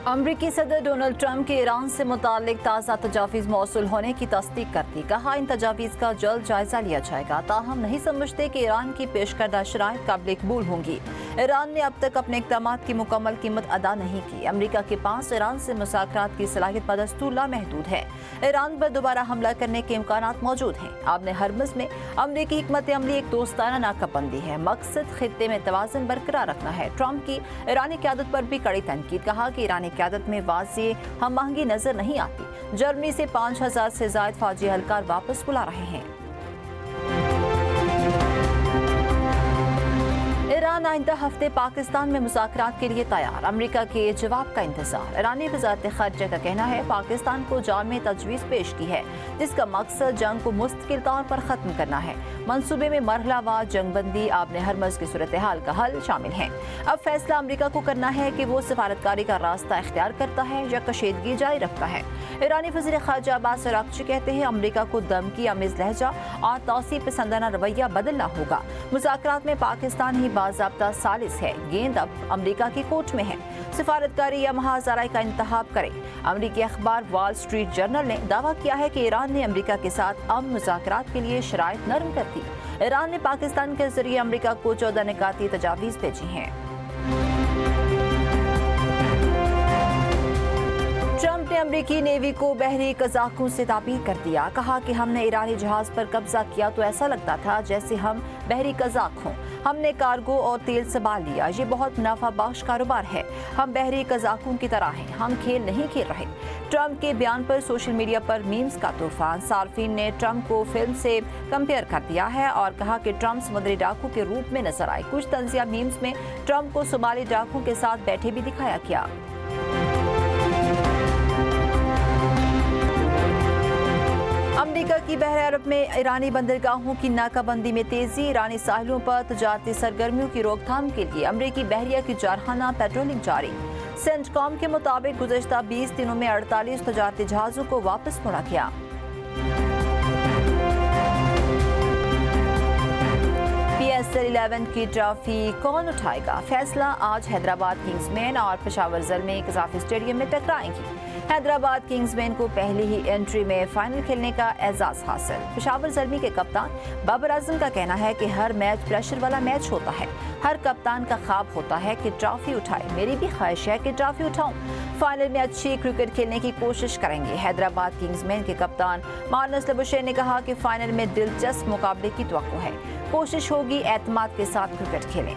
अमरीकी सदर Donald Trump के ईरान से मुतालिक ताज़ा तजावीज़ मौसूल होने की तस्दीक कर दी। कहा, इन तजावीज़ का जल्द जायजा लिया जाएगा। ताहम नहीं समझते कि ईरान की पेश करदा शराइत काबिल कबूल होंगी। ईरान ने अब तक अपने इक़दामात की मुकम्मल कीमत अदा नहीं की। अमरीका के पास ईरान से मुज़ाकरात की सलाहियत बदस्तूर लामहदूद है। ईरान पर दोबारा हमला करने के इम्कानात मौजूद हैं। आपने हरमज़ में अमरीकी हिकमत अमली एक दोस्ताना नाकाबंदी है। मकसद खित्ते में तवाज़ुन बरकरार रखना है। ट्रंप की ईरानी क़यादत पर भी कड़ी तनकीद। कहा कि ईरानी क़यादत में वाज़ेह हम आहंगी नजर नहीं आती। जर्मनी से 5000 से ज़ायद फौजी एहलकार वापस बुला रहे हैं। ईरान आइंदा हफ्ते पाकिस्तान में मुज़ाकरात के लिए तैयार। अमरीका के जवाब का इंतजार। ईरानी वज़ारत ख़ारिजा का कहना है पाकिस्तान को जामे तजवीज़ पेश की है जिसका मकसद जंग को मुस्तकिल तौर पर ख़त्म करना है। मंसूबे में मरहलावार जंगबंदी, आबने हरमज़ की सूरत हाल का हल शामिल हैं। अब फैसला अमरीका को करना है कि वो सफारतकारी का रास्ता इख्तियार करता है या कशीदगी जारी रखता है। ईरानी वज़ीर ख़ारिजा अब्बास अराग़ची कहते हैं अमरीका को धमकी, आमेज़ लहजा और तौसीब पसंदाना रवैया बदलना होगा। मुज़ाकरात में पाकिस्तान ही बाज़ाब्ता सालिस है। गेंद अब अमरीका की कोर्ट में है। सफारतकारी या महाज़ाराई का इंतखाब करें। अमरीकी अखबार वॉल स्ट्रीट जर्नल ने दावा किया है कि ईरान ने अमरीका के साथ अमन मुज़ाकरात के लिए शराइत नरम कर दी। ईरान ने पाकिस्तान के जरिए अमरीका को 14 निकाती तजावीज़ भेजी हैं। ट्रंप ने अमरीकी नेवी को बहरी कज़ाकों से ताबीर कर दिया। कहा कि हमने ईरानी जहाज पर कब्जा किया तो ऐसा लगता था जैसे हम बहरी कज़ाक हों। हमने कार्गो और तेल संभाल लिया। ये बहुत मुनाफा बख्श कारोबार है। हम बहरी कज़ाकों की तरह हैं। हम खेल नहीं खेल रहे। ट्रंप के बयान पर सोशल मीडिया पर मीम्स का तूफान। सार्फिन ने ट्रंप को फिल्म से कंपेयर कर दिया है और कहा कि ट्रंप समुद्री डाकू के रूप में नजर आए। कुछ तंजिया मीम्स में ट्रंप को सोमाली डाकू के साथ बैठे भी दिखाया गया। अमरीका की बहर अरब में ईरानी बंदरगाहों की नाकाबंदी में तेजी। ईरानी साहिलों पर तजारती सरगर्मियों की रोकथाम के लिए अमरीकी बहरिया की जारहाना पेट्रोलिंग जारी। सेंटकॉम के मुताबिक गुज़श्ता 20 दिनों में 48 तजारती जहाज़ों को वापस मोड़ा गया। PSL 11 की ट्रॉफी कौन उठाएगा? फैसला आज हैदराबाद किंग्समैन और पेशावर ज़ल्मी कज़ाफ़ी स्टेडियम में टकराएंगी। हैदराबाद किंग्समैन को पहली ही एंट्री में फाइनल खेलने का एजाज़ हासिल। पेशावर ज़ल्मी के कप्तान बाबर आज़म का कहना है कि हर मैच प्रेशर वाला मैच होता है। हर कप्तान का ख्वाब होता है कि ट्रॉफी उठाए। मेरी भी ख्वाहिश है कि ट्रॉफी उठाऊं। फाइनल में अच्छी क्रिकेट खेलने की कोशिश करेंगे। हैदराबाद किंग्समैन के कप्तान मार्नस लबुशेन ने कहा कि फाइनल में दिलचस्प मुकाबले की तवक्को है। कोशिश होगी एतमाद के साथ क्रिकेट खेलें।